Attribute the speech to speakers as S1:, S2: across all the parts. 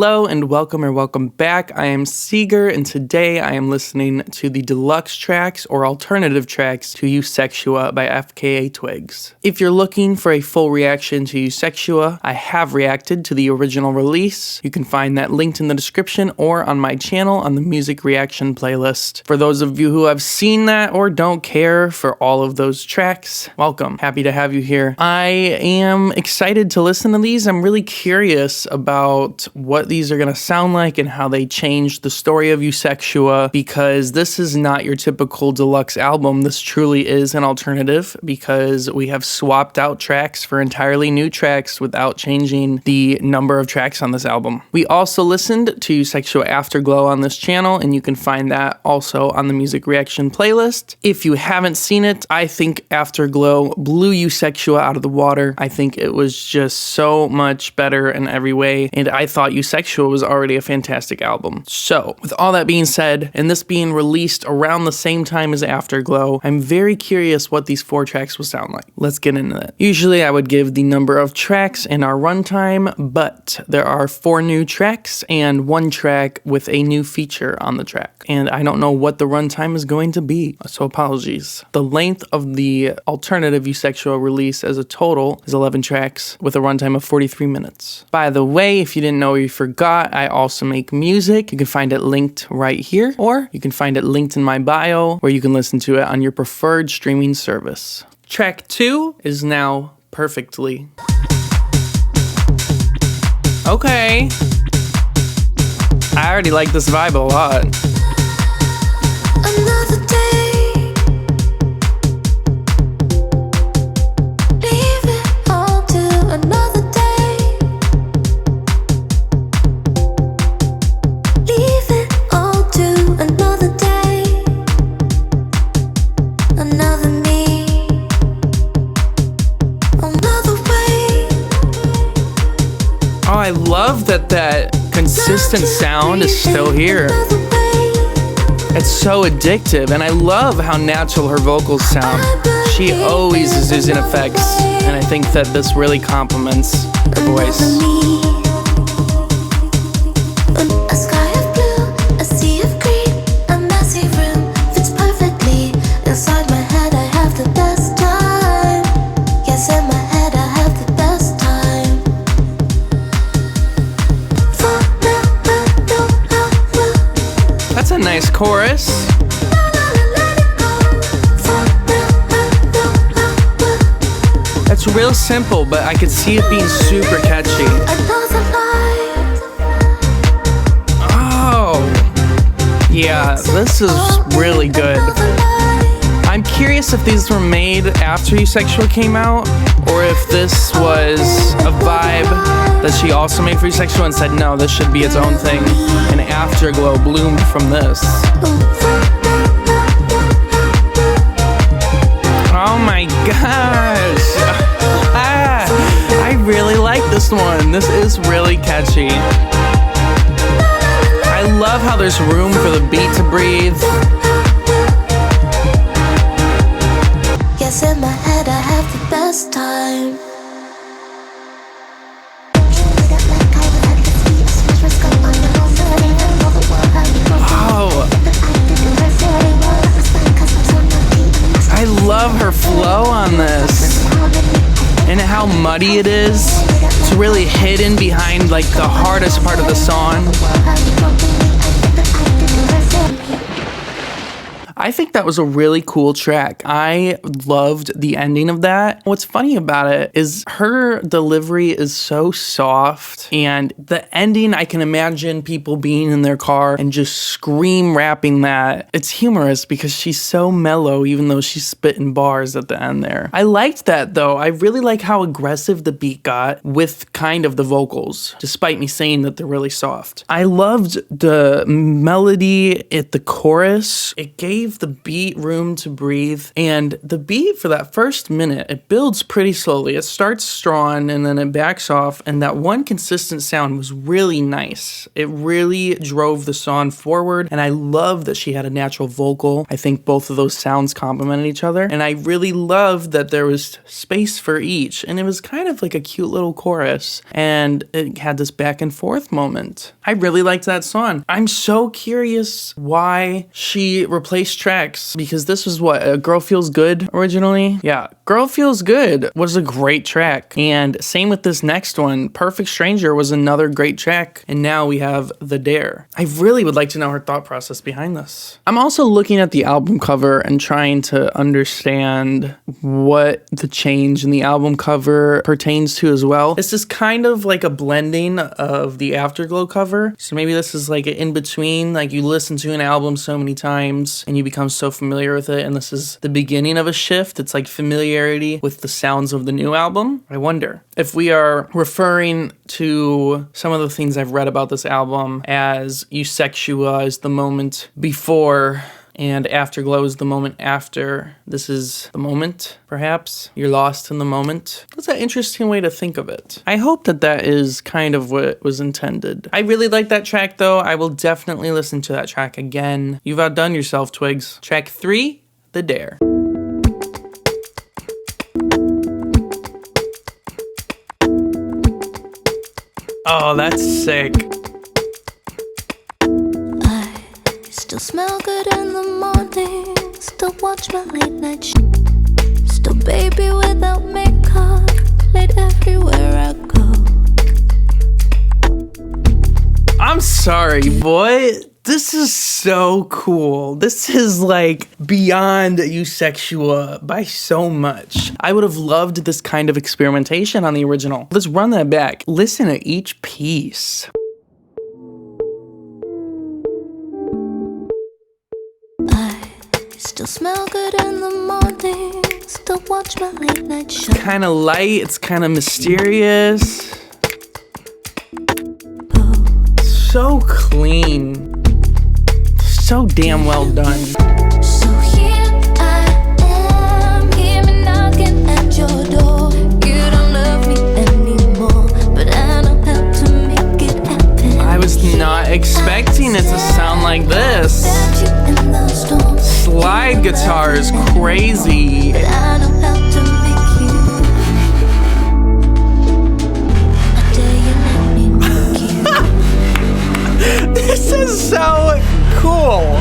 S1: Hello and welcome back. I am Seeger and today I am listening to the deluxe tracks or alternative tracks to EUSEXUA by FKA Twigs. If you're looking for a full reaction to EUSEXUA, I have reacted to the original release. You can find that linked in the description or on my channel on the music reaction playlist. For those of you who have seen that or don't care for all of those tracks, welcome. Happy to have you here. I am excited to listen to these. I'm really curious about what these are going to sound like and how they change the story of EUSEXUA, because this is not your typical deluxe album. This truly is an alternative because we have swapped out tracks for entirely new tracks without changing the number of tracks on this album. We also listened to EUSEXUA Afterglow on this channel, and you can find that also on the music reaction playlist. If you haven't seen it, I think Afterglow blew EUSEXUA out of the water. I think it was just so much better in every way, and I thought EUSEXUA was already a fantastic album. So, with all that being said, and this being released around the same time as Afterglow, I'm very curious what these 4 tracks will sound like. Let's get into that. Usually I would give the number of tracks in our runtime, but there are 4 new tracks and 1 track with a new feature on the track. And I don't know what the runtime is going to be, so apologies. The length of the alternative EUSEXUA release as a total is 11 tracks with a runtime of 43 minutes. By the way, if you didn't know or you forgot, I also make music. You can find it linked right here, or you can find it linked in my bio, where you can listen to it on your preferred streaming service. Track 2 is now Perfectly. Okay. I already like this vibe a lot.
S2: Another day, leave it all to another day, leave it all to another day, another me, another way.
S1: Oh, I love that consistent sound is still here. It's so addictive, and I love how natural her vocals sound. She always is using effects, and I think that this really complements her voice.
S2: A sky of blue, a sea of green, a messy room fits perfectly. Inside my head I have the best time. Yes, in my head I have the best time.
S1: That's a nice chorus. That's real simple, but I could see it being super catchy. Oh, yeah, this is really good. I'm curious if these were made after EUSEXUA came out, or if this was a vibe that she also made for EUSEXUA and said, no, this should be its own thing, and Afterglow bloomed from this. Oh my gosh! I really like this one. This is really catchy. I love how there's room for the beat to breathe.
S2: Yes, in my head I have the best time.
S1: Oh, I love her flow on this, and how muddy it is. It's really hidden behind like the hardest part of the song. I think that was a really cool track. I loved the ending of that. What's funny about it is her delivery is so soft, and the ending, I can imagine people being in their car and just scream rapping that. It's humorous because she's so mellow even though she's spitting bars at the end there. I liked that though. I really like how aggressive the beat got with kind of the vocals, despite me saying that they're really soft. I loved the melody at the chorus. It gave leave the beat room to breathe. And the beat for that first minute, it builds pretty slowly. It starts strong and then it backs off. And that one consistent sound was really nice. It really drove the song forward. And I love that she had a natural vocal. I think both of those sounds complemented each other. And I really loved that there was space for each. And it was kind of like a cute little chorus. And it had this back and forth moment. I really liked that song. I'm so curious why she replaced tracks, because this was what, Girl Feels Good originally? Yeah, Girl Feels Good was a great track. And same with this next one. Perfect Stranger was another great track. And now we have The Dare. I really would like to know her thought process behind this. I'm also looking at the album cover and trying to understand what the change in the album cover pertains to as well. This is kind of like a blending of the Afterglow cover. So maybe this is like an in-between, like you listen to an album so many times and you become so familiar with it, and this is the beginning of a shift. It's like familiarity with the sounds of the new album. I wonder if we are referring to some of the things I've read about this album as EUSEXUA is the moment before and Afterglow is the moment after. This is the moment, perhaps. You're lost in the moment. That's an interesting way to think of it. I hope that that is kind of what was intended. I really like that track, though. I will definitely listen to that track again. You've outdone yourself, Twigs. Track 3, The Dare. Oh, that's sick.
S2: Still smell good in the morning. Still watch my late night Still baby without makeup. Late everywhere I go.
S1: I'm sorry, boy. This is so cool. This is like beyond EUSEXUA by so much. I would have loved this kind of experimentation on the original. Let's run that back. Listen to each piece.
S2: Still smell good in the morning. Still watch my late night show.
S1: It's kind of light. It's kind of mysterious. So clean. So damn well done.
S2: So here I am, hear me knocking at your door. You don't love me anymore, but I know how to make it happen.
S1: I was not expecting it to sound like this. Slide guitar is crazy.
S2: But I know how to make you. I dare you, let me make you.
S1: This is so cool.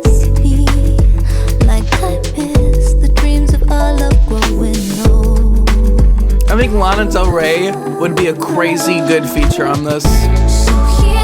S2: See, like I miss the dreams of our love growing old.
S1: I think Lana Del Rey would be a crazy good feature on this.
S2: So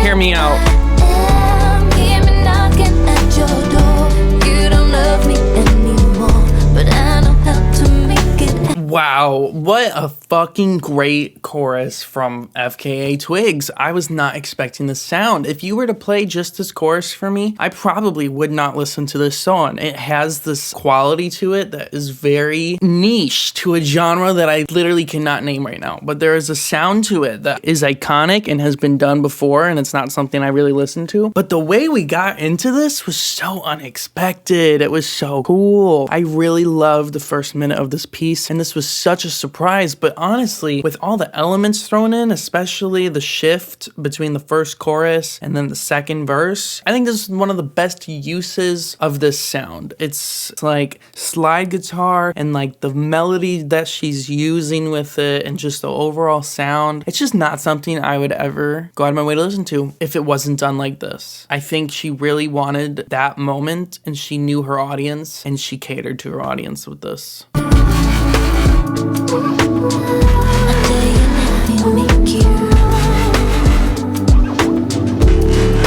S1: Hear me out.
S2: I am, hear me knocking at your door. You don't love me anymore, but I know how to make it happen.
S1: Wow, what a fucking great chorus from FKA Twigs. I was not expecting this sound. If you were to play just this chorus for me, I probably would not listen to this song. It has this quality to it that is very niche to a genre that I literally cannot name right now. But there is a sound to it that is iconic and has been done before, and it's not something I really listen to. But the way we got into this was so unexpected. It was so cool. I really loved the first minute of this piece, and this was such a surprise. But honestly, with all the elements thrown in, especially the shift between the first chorus and then the second verse, I think this is one of the best uses of this sound. It's like slide guitar and like the melody that she's using with it and just the overall sound. It's just not something I would ever go out of my way to listen to if it wasn't done like this. I think she really wanted that moment and she knew her audience and she catered to her audience with this.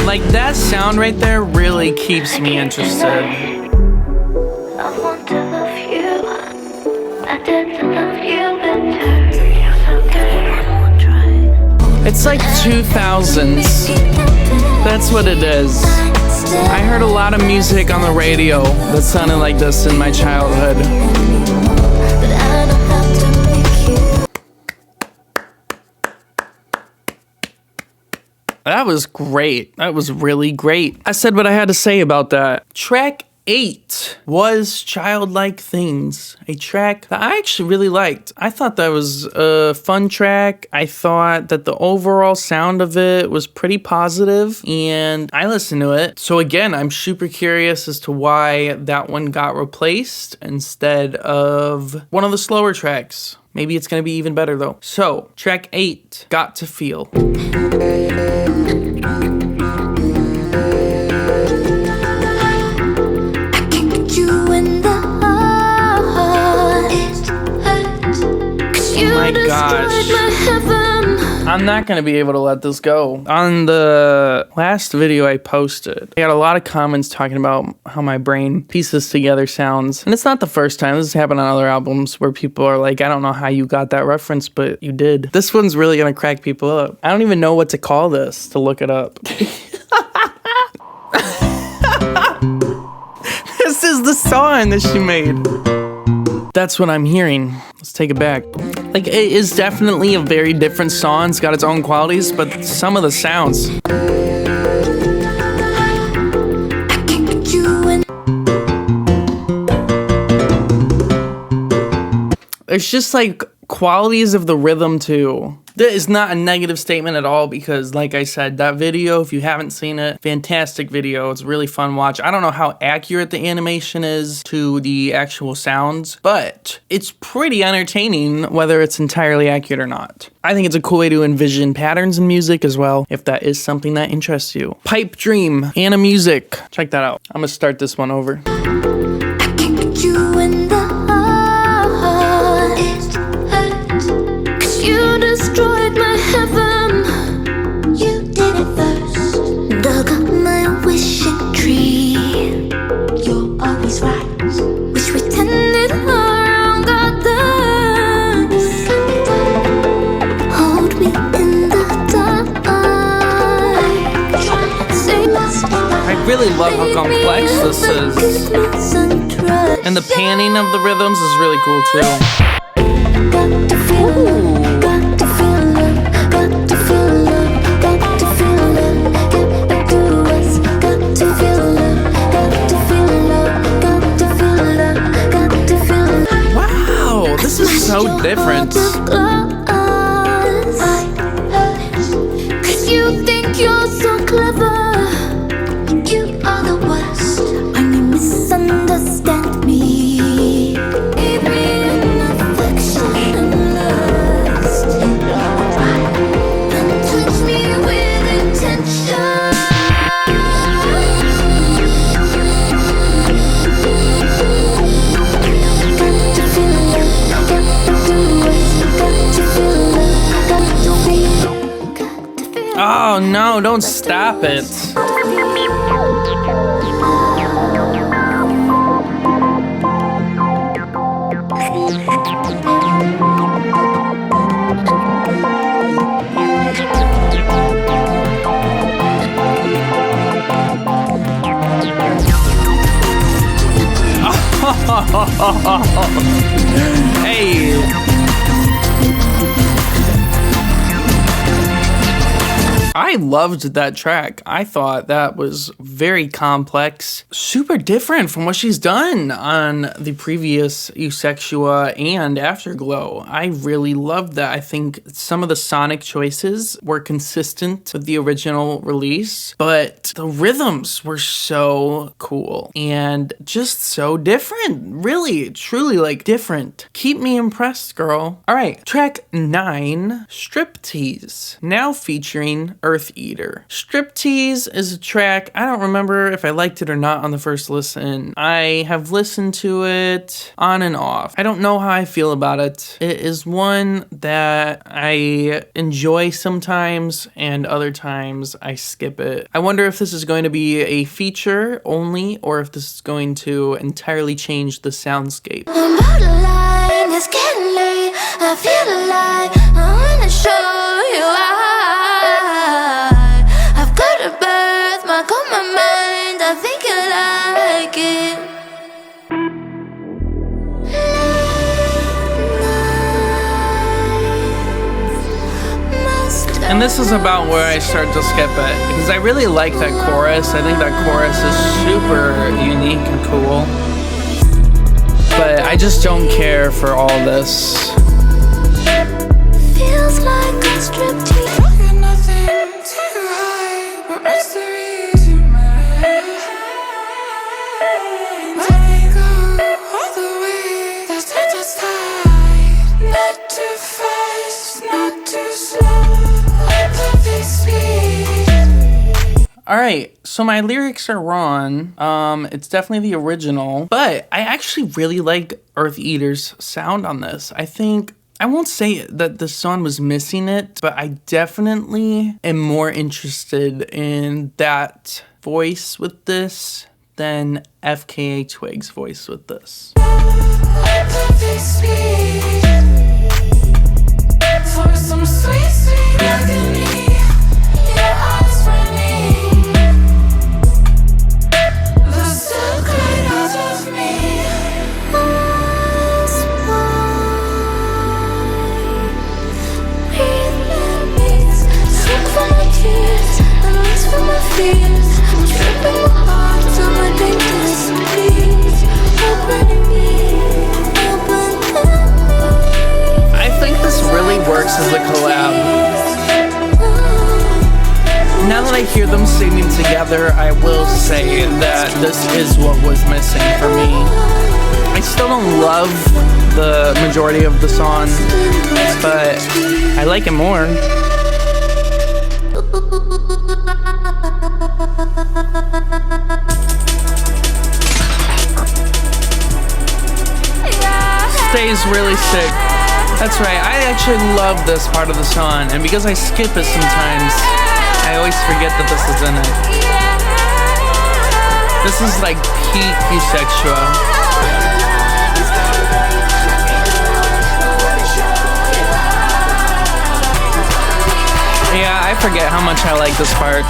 S1: Like that sound right there really keeps me interested.
S2: I want to love you. I did to love you better. One more try.
S1: It's like 2000s. That's what it is. I heard a lot of music on the radio that sounded like this in my childhood. That was great. That was really great. I said what I had to say about that. Track 8 was Childlike Things, a track that I actually really liked. I thought that was a fun track. I thought that the overall sound of it was pretty positive, and I listened to it. So again, I'm super curious as to why that one got replaced instead of one of the slower tracks. Maybe it's gonna be even better though. So, track 8, Got to Feel. Oh my gosh. I'm not gonna be able to let this go. On the last video I posted, I got a lot of comments talking about how my brain pieces together sounds. And it's not the first time. This has happened on other albums where people are like, I don't know how you got that reference, but you did. This one's really gonna crack people up. I don't even know what to call this to look it up. This is the song that she made. That's what I'm hearing. Let's take it back. Like, it is definitely a very different song. It's got its own qualities, but some of the sounds. There's just like qualities of the rhythm too. That is not a negative statement at all because, like I said, that video, if you haven't seen it, fantastic video. It's a really fun watch. I don't know how accurate the animation is to the actual sounds, but it's pretty entertaining whether it's entirely accurate or not. I think it's a cool way to envision patterns in music as well, if that is something that interests you. Pipe Dream, Anna Music. Check that out. I'm gonna start this one over.
S2: Destroyed my heaven. You did it first. Dug up my wishing tree. You're always right. Wish we tended around others. Hold me in the dark.
S1: I really love how complex this is. And the panning of the rhythms is really cool too. Ooh. This is so different. Cause you think you're so clever. You are the worst. And you misunderstand me. Leave me in affection and lust. And touch me with intention. Oh no, don't stop it. Hey. I loved that track. I thought that was very complex, super different from what she's done on the previous EUSEXUA and Afterglow. I really loved that. I think some of the sonic choices were consistent with the original release, but the rhythms were so cool and just so different. Really, truly like different. Keep me impressed, girl. All right, track 9, Striptease, now featuring Eartheater. Striptease is a track, I don't remember if I liked it or not on the first listen. I have listened to it on and off. I don't know how I feel about it. It is one that I enjoy sometimes and other times I skip it. I wonder if this is going to be a feature only or if this is going to entirely change the soundscape.
S2: I'm borderline, it's getting late. I feel alive. I wanna show you why. I've got a birth mark on my mind. I think I like it. Late nights, most
S1: And this is about where I start to skip it, because I really like that chorus. I think that chorus is super unique and cool. But I just don't care for all this.
S2: Feels like a striptease. Nothing to hide, but mysteries in my head. Let me go all the way. That's just high. Not too fast, not too slow. Perfect speed.
S1: Alright, so my lyrics are wrong. It's definitely the original, but I actually really like Eartheater's sound on this. I won't say that the song was missing it, but I definitely am more interested in that voice with this than FKA Twigs' voice with this.
S2: Perfect speed. For some sweet, sweet agony. Your eyes running. The silk right out of me. Eyes wide. Breathe in beats. Slip from my tears. Release from my fears. I'm tripping my heart till my days please. Open me. Open me.
S1: I think this really works as a collab. Now that I hear them singing together, I will say that this is what was missing for me. I still don't love the majority of the song, but I like it more. Stays really sick. That's right, I actually love this part of the song, and because I skip it sometimes, I always forget that this is in it. This is like peak EUSEXUA. Yeah, I forget how much I like this part.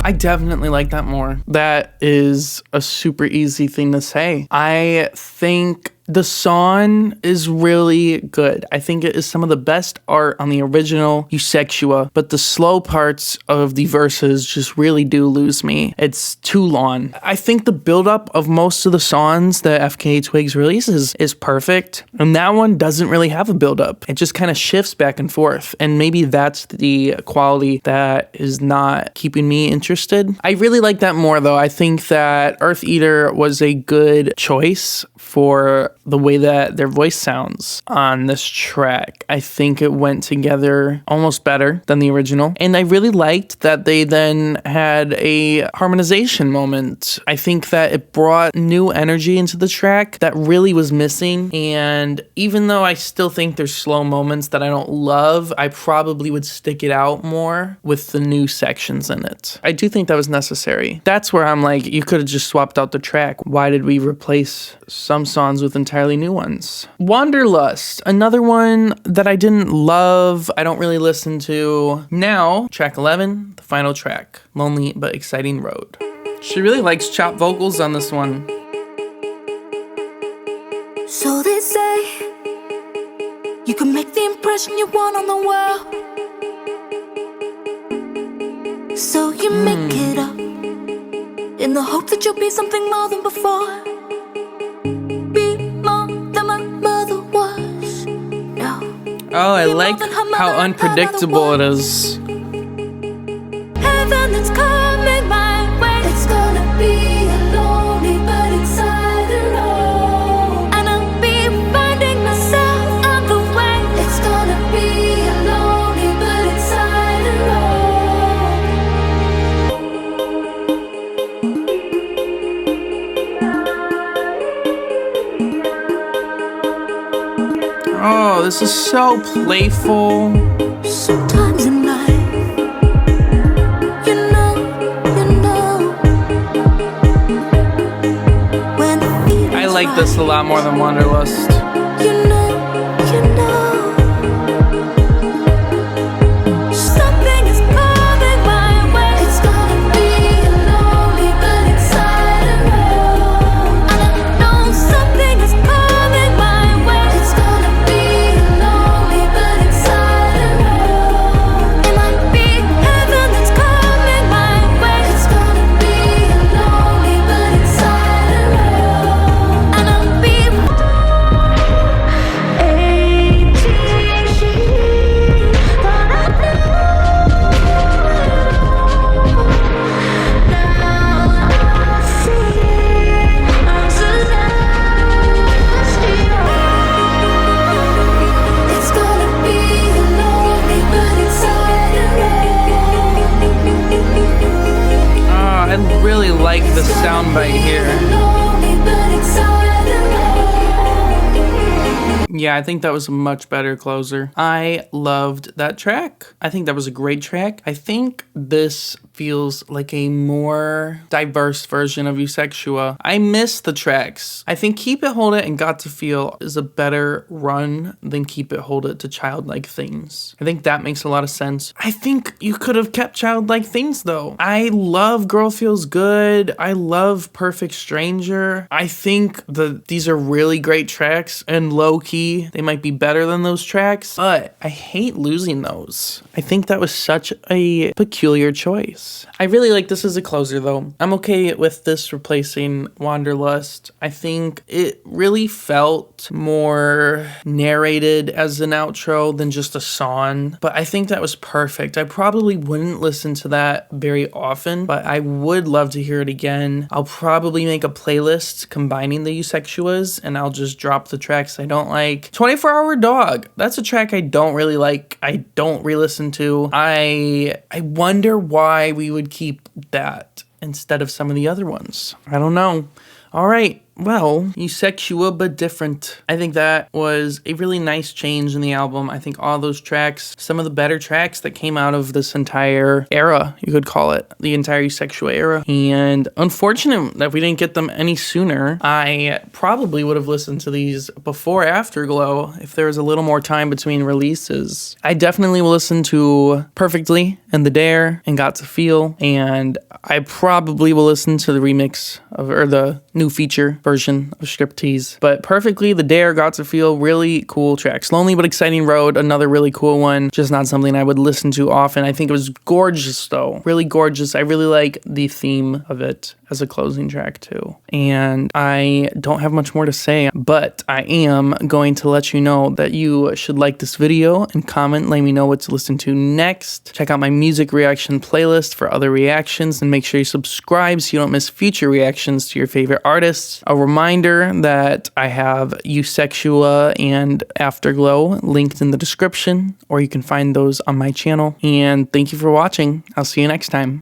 S1: I definitely like that more. That is a super easy thing to say. I think the song is really good. I think it is some of the best art on the original EUSEXUA, but the slow parts of the verses just really do lose me. It's too long. I think the buildup of most of the songs that FKA Twigs releases is perfect, and that one doesn't really have a buildup. It just kind of shifts back and forth, and maybe that's the quality that is not keeping me interested. I really like that more though. I think that Eartheater was a good choice for the way that their voice sounds on this track. I think it went together almost better than the original. And I really liked that they then had a harmonization moment. I think that it brought new energy into the track that really was missing. And even though I still think there's slow moments that I don't love, I probably would stick it out more with the new sections in it. I do think that was necessary. That's where I'm like, you could have just swapped out the track. Why did we replace some songs with entirely new ones? Wanderlust, another one that I didn't love, I don't really listen to. Now, track 11, the final track, Lonely But Exciting Road. She really likes chopped vocals on this one.
S2: So they say you can make the impression you want on the world. So you make it up in the hope that you'll be something more than before. Be more than my mother was. No.
S1: Oh, I like how unpredictable it is.
S2: Heaven that's coming my way. It's gonna be a lonely but exciting road. And I'll be finding myself on the way. It's gonna be a lonely but exciting road.
S1: Oh, this is so playful.
S2: Sometimes in life, you know, when
S1: I like this a lot more than Wanderlust.
S2: you know. Something is coming my way. It's gonna be a lonely but exciting road. I know something is coming my way. It's
S1: soundbite here. Yeah, I think that was a much better closer. I loved that track. I think that was a great track. I think this feels like a more diverse version of EUSEXUA. I miss the tracks. I think Keep It, Hold It, and Got to Feel is a better run than Keep It, Hold It to Childlike Things. I think that makes a lot of sense. I think you could have kept Childlike Things though. I love Girl Feels Good. I love Perfect Stranger. I think these are really great tracks, and low-key, they might be better than those tracks, but I hate losing those. I think that was such a peculiar choice. I really like this as a closer though. I'm okay with this replacing Wanderlust. I think it really felt more narrated as an outro than just a song, but I think that was perfect. I probably wouldn't listen to that very often, but I would love to hear it again. I'll probably make a playlist combining the EUSEXUAs, and I'll just drop the tracks I don't like. 24 Hour Dog. That's a track I don't really like. I don't re-listen to. I wonder why we would keep that instead of some of the other ones. I don't know. All right. Well, EUSEXUA but different. I think that was a really nice change in the album. I think all those tracks, some of the better tracks that came out of this entire era, you could call it, the entire EUSEXUA era. And unfortunate that we didn't get them any sooner. I probably would have listened to these before Afterglow if there was a little more time between releases. I definitely will listen to Perfectly and The Dare and Got to Feel, and I probably will listen to the remix of, or the new feature version of Striptease. But Perfectly, The Dare, Got to Feel, really cool tracks. Lonely But Exciting Road, another really cool one. Just not something I would listen to often. I think it was gorgeous though. Really gorgeous. I really like the theme of it as a closing track too. And I don't have much more to say, but I am going to let you know that you should like this video and comment, let me know what to listen to next. Check out my music reaction playlist for other reactions, and make sure you subscribe so you don't miss future reactions to your favorite artists. A reminder that I have EUSEXUA and Afterglow linked in the description, or you can find those on my channel. And thank you for watching. I'll see you next time.